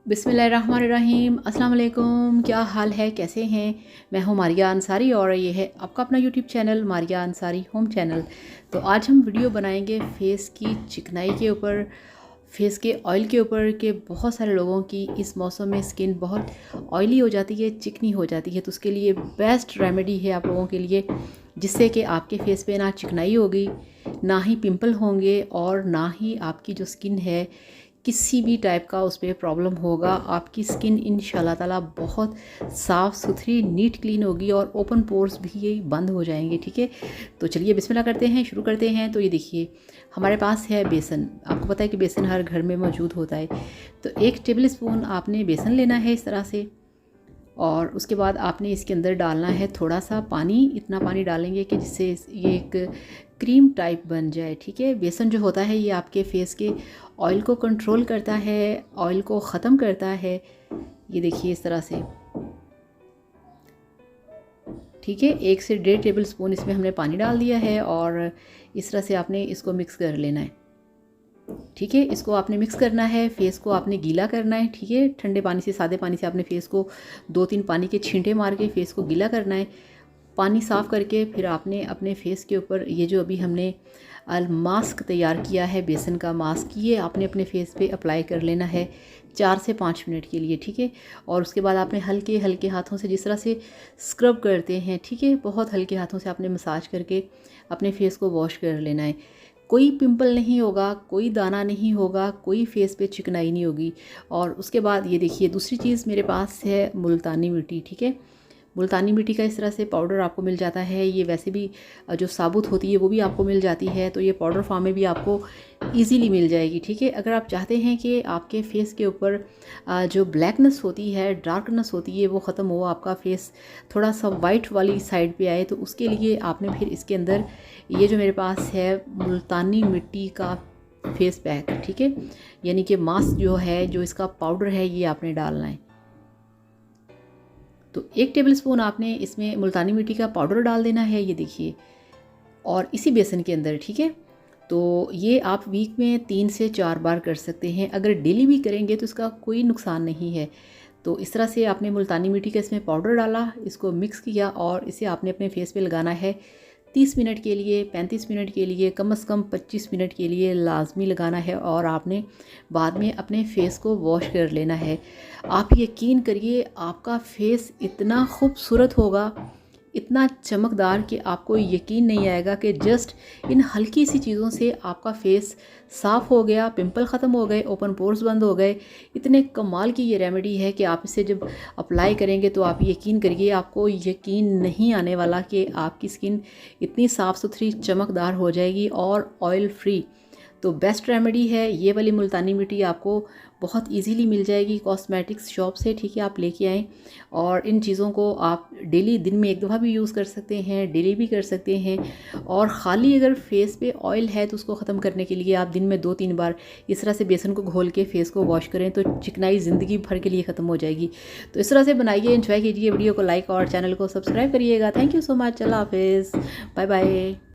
बिस्मिल्लाहिर्रहमानिर्रहीम। अस्सलाम वालेकुम। क्या हाल है, कैसे हैं? मैं हूँ मारिया अंसारी और ये है आपका अपना YouTube channel Maria Ansari home channel. तो आज हम वीडियो बनाएंगे फेस की चिकनाई के ऊपर, फेस के ऑयल के ऊपर। कि बहुत सारे लोगों की इस मौसम में स्किन बहुत ऑयली हो जाती है, चिकनी हो जाती है। तो उसके लिए बेस्ट रेमेडी है आप लोगों के लिए, जिससे कि आपके फेस पे ना चिकनाई होगी, ना ही पिंपल होंगे और ना ही आपकी जो स्किन है किसी भी टाइप का उस पर प्रॉब्लम होगा। आपकी स्किन इंशाल्लाह ताला बहुत साफ़ सुथरी, नीट क्लीन होगी और ओपन पोर्स भी ये बंद हो जाएंगे। ठीक है, तो चलिए बिस्मिल्लाह करते हैं, शुरू करते हैं। तो ये देखिए हमारे पास है बेसन। आपको पता है कि बेसन हर घर में मौजूद होता है। तो 1 टेबल स्पून आपने बेसन लेना है इस तरह से, और उसके बाद आपने इसके अंदर डालना है थोड़ा सा पानी। इतना पानी डालेंगे कि जिससे ये एक क्रीम टाइप बन जाए। ठीक है, बेसन जो होता है ये आपके फेस के ऑयल को कंट्रोल करता है, ऑयल को ख़त्म करता है। ये देखिए इस तरह से। ठीक है, 1 से 1.5 टेबल स्पून इसमें हमने पानी डाल दिया है और इस तरह से आपने इसको मिक्स कर लेना है। ठीक है, इसको आपने मिक्स करना है, फेस को आपने गीला करना है। ठीक है, ठंडे पानी से, सादे पानी से आपने फेस को 2-3 पानी के छींटे मार के फेस को गीला करना है। पानी साफ़ करके फिर आपने अपने फेस के ऊपर ये जो अभी हमने मास्क तैयार किया है, बेसन का मास्क, ये आपने अपने फेस पे अप्लाई कर लेना है 4 से 5 मिनट के लिए। ठीक है, और उसके बाद आपने हल्के हल्के हाथों से, जिस तरह से स्क्रब करते हैं, ठीक है, बहुत हल्के हाथों से आपने मसाज करके अपने फेस को वॉश कर लेना है। कोई पिंपल नहीं होगा, कोई दाना नहीं होगा, कोई फेस पे चिकनाई नहीं होगी। और उसके बाद ये देखिए दूसरी चीज़ मेरे पास है मुल्तानी मिट्टी। ठीक है, मुल्तानी मिट्टी का इस तरह से पाउडर आपको मिल जाता है। ये वैसे भी जो साबुत होती है वो भी आपको मिल जाती है, तो ये पाउडर फॉर्म में भी आपको इजीली मिल जाएगी। ठीक है, अगर आप चाहते हैं कि आपके फेस के ऊपर जो ब्लैकनेस होती है, डार्कनेस होती है, वो ख़त्म हो, आपका फेस थोड़ा सा वाइट वाली साइड पे आए, तो उसके लिए आपने फिर इसके अंदर ये जो मेरे पास है मुल्तानी मिट्टी का फेस पैक, ठीक है, यानी कि मास्क जो है, जो इसका पाउडर है, ये आपने डालना है। तो 1 टेबल स्पून आपने इसमें मुल्तानी मिट्टी का पाउडर डाल देना है, ये देखिए, और इसी बेसन के अंदर। ठीक है, तो ये आप वीक में 3 से 4 बार कर सकते हैं। अगर डेली भी करेंगे तो इसका कोई नुकसान नहीं है। तो इस तरह से आपने मुल्तानी मिट्टी का इसमें पाउडर डाला, इसको मिक्स किया और इसे आपने अपने फेस पे लगाना है 30 मिनट के लिए, 35 मिनट के लिए, कम से कम 25 मिनट के लिए लाजमी लगाना है। और आपने बाद में अपने फेस को वॉश कर लेना है। आप यकीन करिए आपका फेस इतना खूबसूरत होगा, इतना चमकदार, कि आपको यकीन नहीं आएगा कि जस्ट इन हल्की सी चीज़ों से आपका फेस साफ़ हो गया, पिंपल ख़त्म हो गए, ओपन पोर्स बंद हो गए। इतने कमाल की ये रेमेडी है कि आप इसे जब अप्लाई करेंगे तो आप यकीन करिए, आपको यकीन नहीं आने वाला कि आपकी स्किन इतनी साफ़ सुथरी, चमकदार हो जाएगी और ऑयल फ्री। तो बेस्ट रेमेडी है ये वाली मुल्तानी मिट्टी, आपको बहुत इजीली मिल जाएगी कॉस्मेटिक्स शॉप से। ठीक है, आप लेके आएँ और इन चीज़ों को आप डेली, दिन में 1 दफ़ा भी यूज़ कर सकते हैं, डेली भी कर सकते हैं। और ख़ाली अगर फेस पे ऑयल है तो उसको ख़त्म करने के लिए आप दिन में 2-3 बार इस तरह से बेसन को घोल के फेस को वॉश करें तो चिकनाई ज़िंदगी भर के लिए ख़त्म हो जाएगी। तो इस तरह से बनाइए, एंजॉय कीजिए, वीडियो को लाइक और चैनल को सब्सक्राइब करिएगा। Thank you so much. अल्लाह हाफिज़, बाय बाय।